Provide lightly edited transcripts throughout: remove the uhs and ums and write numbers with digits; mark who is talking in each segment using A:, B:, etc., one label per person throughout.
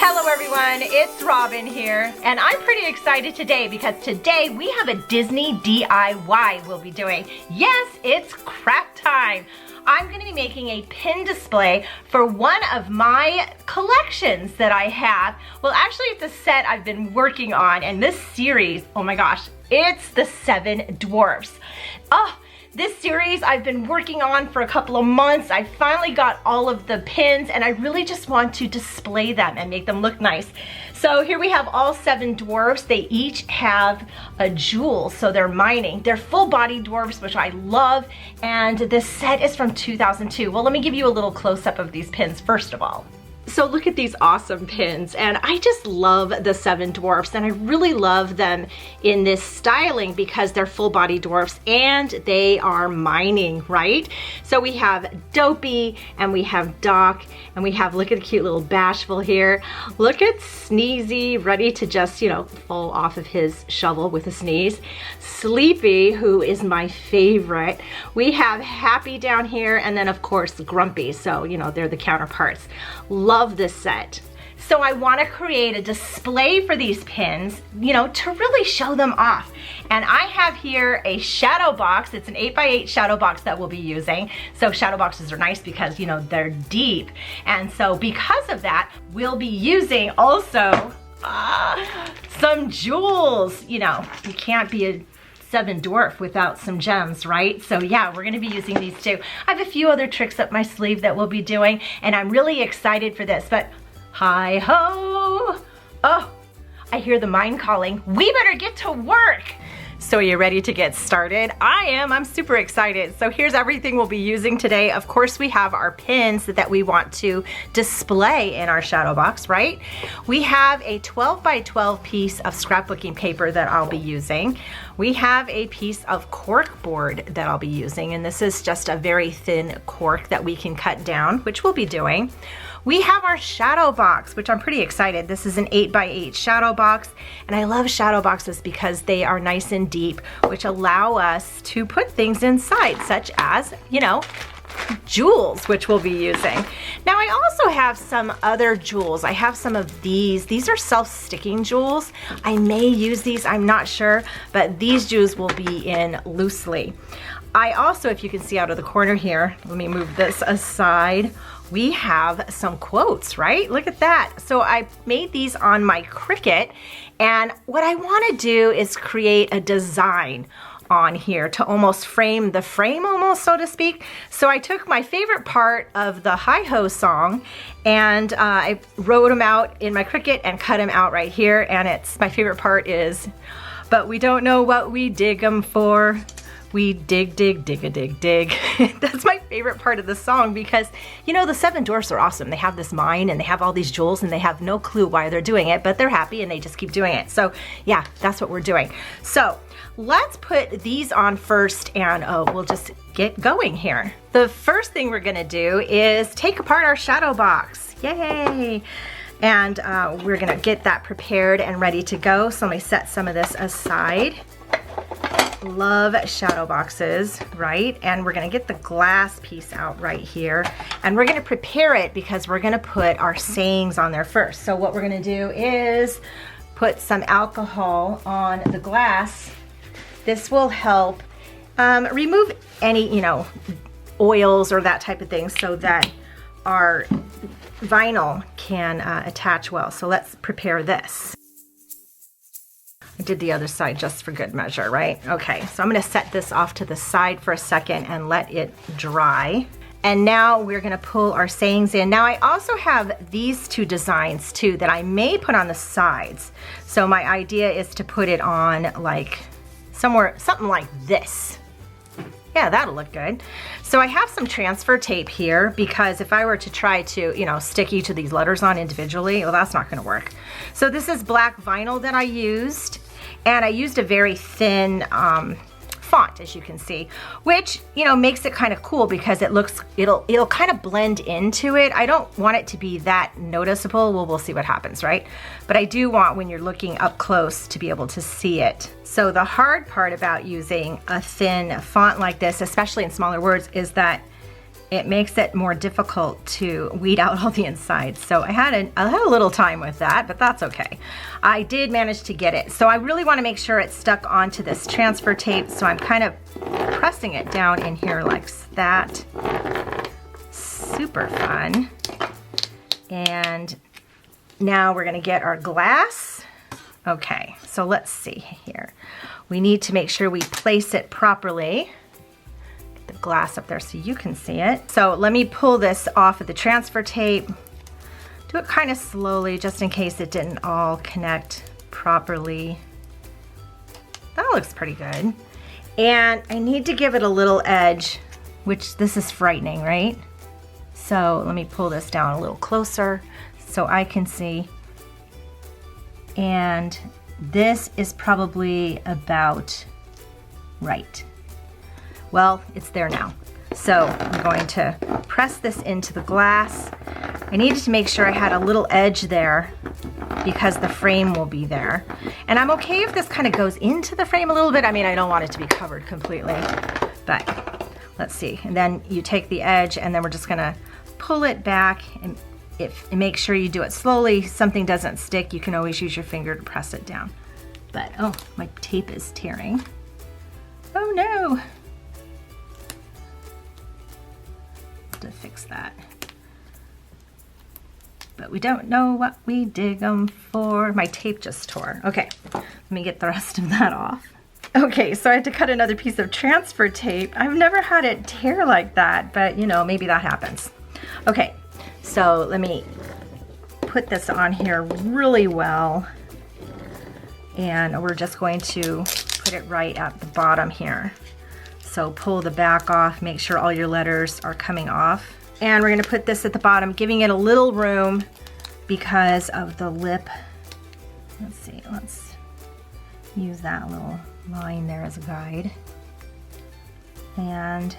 A: Hello everyone, it's Robin here, and I'm pretty excited today because today we have a Disney DIY we'll be doing. Yes, it's craft time. I'm going to be making a pin display for one of my collections that I have. Well, actually it's a set I've been working on, and this series, oh my gosh, it's the Seven Dwarfs. Oh, this series I've been working on for a couple of months. I finally got all of the pins and I really just want to display them and make them look nice. So here we have all 7 dwarfs. They each have a jewel, so they're mining. They're full body dwarfs, which I love, and this set is from 2002. Well, let me give you a little close-up of these pins first of all. So look at these awesome pins, and I just love the 7 dwarfs, and I really love them in this styling because they're full body dwarfs and they are mining, right? So we have Dopey and we have Doc and we have, look at the cute little Bashful here. Look at Sneezy, ready to just, you know, fall off of his shovel with a sneeze. Sleepy, who is my favorite. We have Happy down here, and then of course Grumpy, so you know, they're the counterparts. Love this set. So I want to create a display for these pins, you know, to really show them off. And I have here a shadow box. It's an 8x8 shadow box that we'll be using. So shadow boxes are nice because, you know, they're deep. And so because of that, we'll be using also some jewels. You know, you can't be a 7 dwarf without some gems, right? So yeah, we're gonna be using these too. I have a few other tricks up my sleeve that we'll be doing, and I'm really excited for this, but hi ho! Oh, I hear the mine calling. We better get to work. So are you ready to get started? I am, I'm super excited. So here's everything we'll be using today. Of course, we have our pins that we want to display in our shadow box, right? We have a 12x12 piece of scrapbooking paper that I'll be using. We have a piece of cork board that I'll be using, and this is just a very thin cork that we can cut down, which we'll be doing. We have our shadow box, which I'm pretty excited. This is an 8x8 shadow box, and I love shadow boxes because they are nice and deep, which allow us to put things inside, such as, you know, jewels, which we'll be using. Now I also have some other jewels. I have some of these. These are self-sticking jewels. I may use these, I'm not sure, but these jewels will be in loosely. I also, if you can see out of the corner here, let me move this aside, we have some quotes, right? Look at that. So I made these on my Cricut, and what I want to do is create a design on here to almost frame the frame, almost, so to speak. So I took my favorite part of the Heigh Ho song and I wrote them out in my Cricut and cut them out right here, and it's, my favorite part is, but we don't know what we dig them for. We dig, dig, dig a dig, dig. That's my favorite part of the song because, you know, the 7 dwarfs are awesome. They have this mine and they have all these jewels and they have no clue why they're doing it, but they're happy and they just keep doing it. So yeah, that's what we're doing. So let's put these on first, and we'll just get going here. The first thing we're gonna do is take apart our shadow box. Yay! And we're gonna get that prepared and ready to go. So let me set some of this aside. Love shadow boxes, right? And we're gonna get the glass piece out right here, and we're gonna prepare it because we're gonna put our sayings on there first. So what we're gonna do is put some alcohol on the glass. This will help remove any, you know, oils or that type of thing so that our vinyl can attach well. So let's prepare this. I did the other side just for good measure, right? Okay, so I'm gonna set this off to the side for a second and let it dry. And now we're gonna pull our sayings in. Now I also have these 2 designs too that I may put on the sides. So my idea is to put it on like somewhere, something like this. Yeah, that'll look good. So I have some transfer tape here because if I were to try to, you know, stick each of these letters on individually, well, that's not gonna work. So this is black vinyl that I used, and I used a very thin font, as you can see, which, you know, makes it kind of cool because it looks, it'll kind of blend into it. I don't want it to be that noticeable. Well, we'll see what happens, right? But I do want, when you're looking up close, to be able to see it. So the hard part about using a thin font like this, especially in smaller words, is that it makes it more difficult to weed out all the insides. So I had a little time with that, but that's okay. I did manage to get it. So I really want to make sure it's stuck onto this transfer tape. So I'm kind of pressing it down in here like that. Super fun. And now we're going to get our glass. Okay, so let's see here. We need to make sure we place it properly. Get the glass up there so you can see it. So let me pull this off of the transfer tape. Do it kind of slowly just in case it didn't all connect properly. That looks pretty good. And I need to give it a little edge, which this is frightening, right? So let me pull this down a little closer so I can see. And this is probably about right. Well, it's there now. So I'm going to press this into the glass. I needed to make sure I had a little edge there because the frame will be there. And I'm okay if this kind of goes into the frame a little bit. I mean, I don't want it to be covered completely, but let's see. And then you take the edge and then we're just gonna pull it back, and make sure you do it slowly. Something doesn't stick, you can always use your finger to press it down. But, oh, my tape is tearing. Oh no. To fix that. But we don't know what we dig them for. My tape just tore. Okay, let me get the rest of that off. Okay, so I had to cut another piece of transfer tape. I've never had it tear like that, but you know, maybe that happens. Okay, so let me put this on here really well. And we're just going to put it right at the bottom here. So pull the back off, make sure all your letters are coming off. And we're gonna put this at the bottom, giving it a little room because of the lip. Let's see, let's use that little line there as a guide. And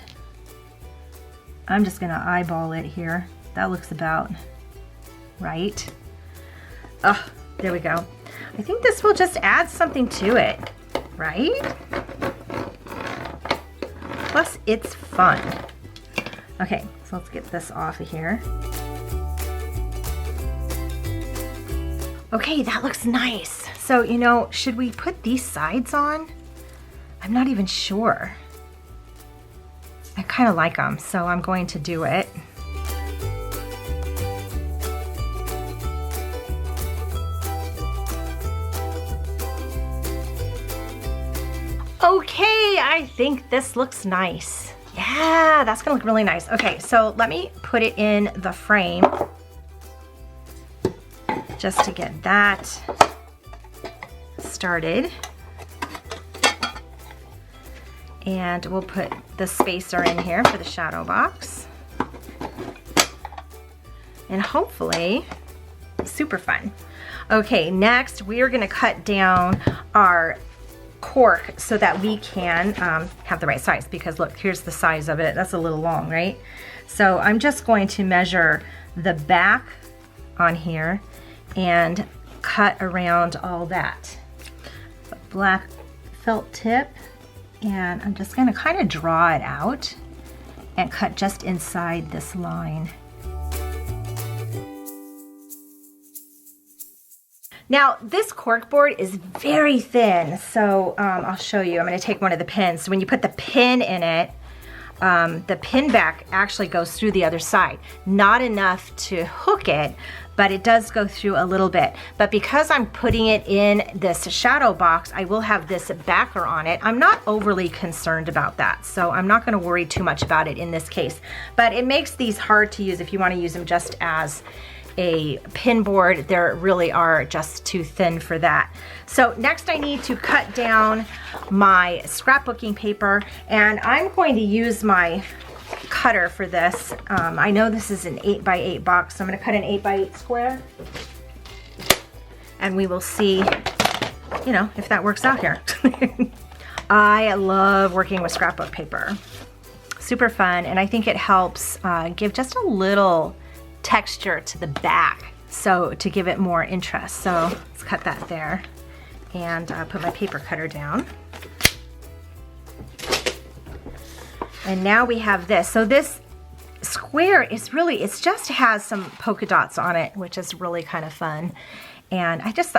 A: I'm just gonna eyeball it here. That looks about right. Oh, there we go. I think this will just add something to it, right? Plus, it's fun. Okay, so let's get this off of here. Okay, that looks nice. So, you know, should we put these sides on? I'm not even sure. I kind of like them, so I'm going to do it. Okay, I think this looks nice. Yeah, that's gonna look really nice. Okay, so let me put it in the frame just to get that started. And we'll put the spacer in here for the shadow box. And hopefully, super fun. Okay, next we are gonna cut down our cork so that we can have the right size, because look, here's the size of it. That's a little long, right? So I'm just going to measure the back on here and cut around all that. A black felt tip, and I'm just going to kind of draw it out and cut just inside this line. Now, this cork board is very thin, so I'll show you. I'm going to take one of the pins. So when you put the pin in it, the pin back actually goes through the other side. Not enough to hook it, but it does go through a little bit. But because I'm putting it in this shadow box, I will have this backer on it. I'm not overly concerned about that, so I'm not going to worry too much about it in this case. But it makes these hard to use if you want to use them just as a pin board. They really are just too thin for that. So next I need to cut down my scrapbooking paper, and I'm going to use my cutter for this. I know this is an 8x8 box, so I'm going to cut an 8x8 square, and we will see, you know, if that works out here. I love working with scrapbook paper. Super fun, and I think it helps give just a little texture to the back, so to give it more interest. So let's cut that there, and put my paper cutter down. And now we have this. So this square is really, it just has some polka dots on it, which is really kind of fun. And I just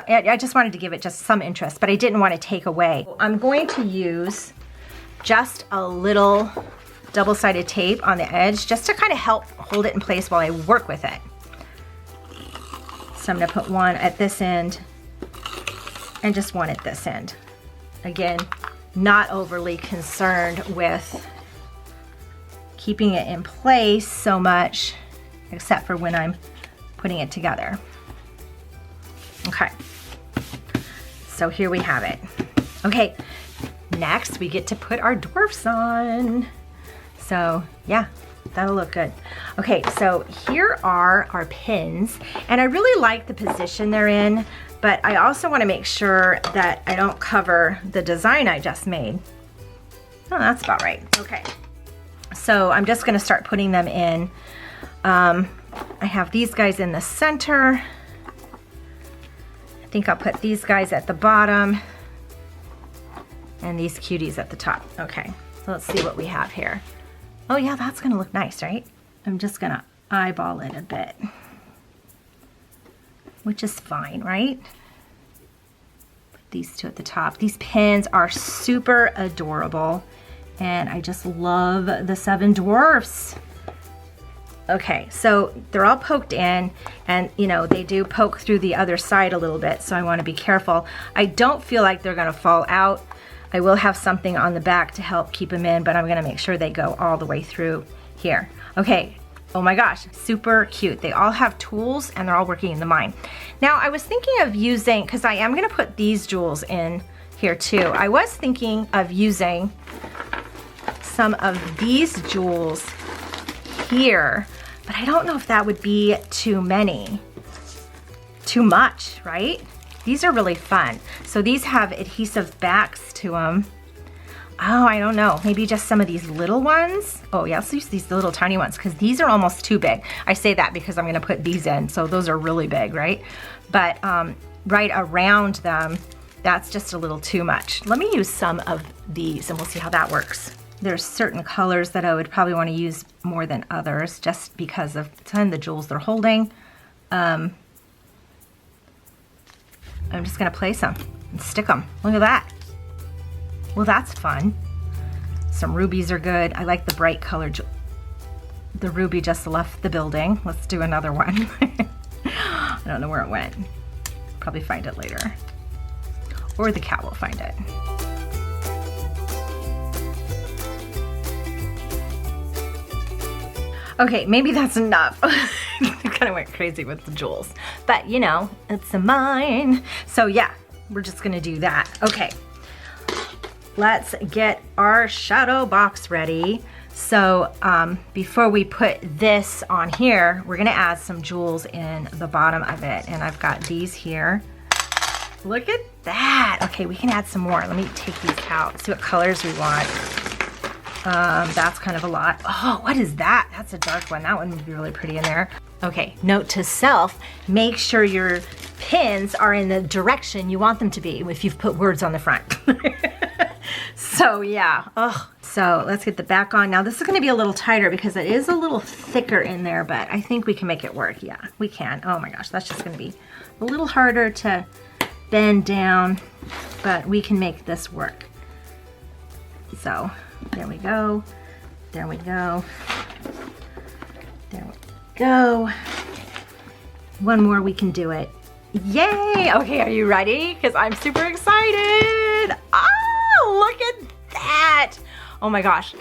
A: wanted to give it just some interest, but I didn't want to take away. I'm going to use just a little double-sided tape on the edge just to kind of help hold it in place while I work with it. So I'm gonna put one at this end and just one at this end. Again, not overly concerned with keeping it in place so much, except for when I'm putting it together. Okay, so here we have it. Okay, next we get to put our dwarfs on. So yeah, that'll look good. Okay, so here are our pins, and I really like the position they're in, but I also want to make sure that I don't cover the design I just made. Oh, that's about right. Okay, so I'm just going to start putting them in. I have these guys in the center. I think I'll put these guys at the bottom and these cuties at the top. Okay, so let's see what we have here. Oh yeah, that's gonna look nice, right? I'm just gonna eyeball it a bit, which is fine, right? Put these two at the top. These pins are super adorable, and I just love the Seven Dwarfs. Okay, so they're all poked in, and you know, they do poke through the other side a little bit, so I wanna be careful. I don't feel like they're gonna fall out. I will have something on the back to help keep them in, but I'm gonna make sure they go all the way through here. Okay, oh my gosh, super cute. They all have tools and they're all working in the mine. Now I was thinking of using, because I am gonna put these jewels in here too. I was thinking of using some of these jewels here, but I don't know if that would be too many, too much, right? These are really fun. So these have adhesive backs to them. Oh, I don't know, maybe just some of these little ones. Oh yeah, let's use these little tiny ones because these are almost too big. I say that because I'm gonna put these in, so those are really big, right? But right around them, that's just a little too much. Let me use some of these and we'll see how that works. There's certain colors that I would probably wanna use more than others just because of some of the jewels they're holding. I'm just gonna place them and stick them. Look at that. Well, that's fun. Some rubies are good. I like the bright color. The ruby just left the building. Let's do another one. I don't know where it went. Probably find it later. Or the cat will find it. Okay, maybe that's enough. I kind of went crazy with the jewels, but you know, it's a mine. So yeah, we're just gonna do that. Okay, let's get our shadow box ready. So before we put this on here, we're gonna add some jewels in the bottom of it. And I've got these here. Look at that. Okay, we can add some more. Let me take these out, see what colors we want. That's kind of a lot. Oh, what is that? That's a dark one. That one would be really pretty in there. Okay, note to self, make sure your pins are in the direction you want them to be if you've put words on the front. So yeah, so let's get the back on. Now this is gonna be a little tighter because it is a little thicker in there, but I think we can make it work. Yeah, we can. Oh my gosh, that's just gonna be a little harder to bend down, but we can make this work. So there we go, there we go, there we go. One more, we can do it. Yay! Okay, are you ready? Because I'm super excited. Oh, look at that. Oh my gosh.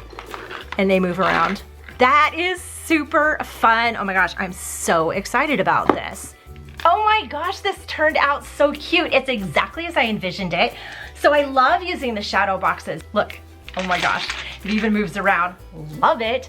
A: And they move around. That is super fun. Oh my gosh, I'm so excited about this. Oh my gosh, this turned out so cute. It's exactly as I envisioned it. So I love using the shadow boxes. Look. Oh my gosh, it even moves around. Love it.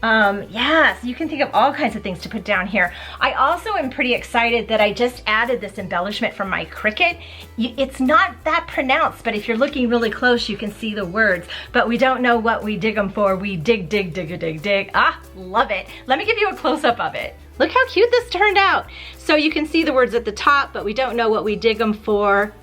A: Yeah, so you can think of all kinds of things to put down here. I also am pretty excited that I just added this embellishment from my Cricut. It's not that pronounced, but if you're looking really close, you can see the words, but we don't know what we dig them for. We dig, dig, dig, dig, dig. Ah, love it. Let me give you a close-up of it. Look how cute this turned out. So you can see the words at the top, but we don't know what we dig them for.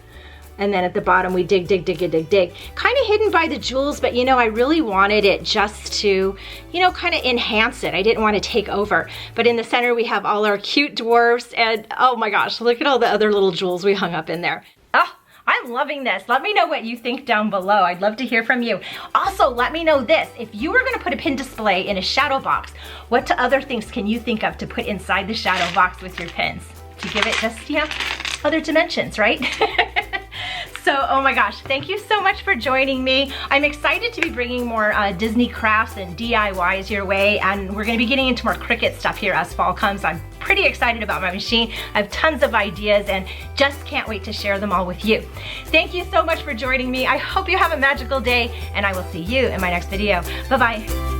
A: and then at the bottom we dig. Kind of hidden by the jewels, but you know, I really wanted it just to, you know, kind of enhance it. I didn't want to take over. But in the center we have all our cute dwarfs, and oh my gosh, look at all the other little jewels we hung up in there. Oh, I'm loving this. Let me know what you think down below. I'd love to hear from you. Also, let me know this. If you were gonna put a pin display in a shadow box, what other things can you think of to put inside the shadow box with your pins? To give it just, you know, other dimensions, right? So, oh my gosh, thank you so much for joining me. I'm excited to be bringing more Disney crafts and DIYs your way, and we're gonna be getting into more Cricut stuff here as fall comes. I'm pretty excited about my machine. I have tons of ideas and just can't wait to share them all with you. Thank you so much for joining me. I hope you have a magical day, and I will see you in my next video. Bye-bye.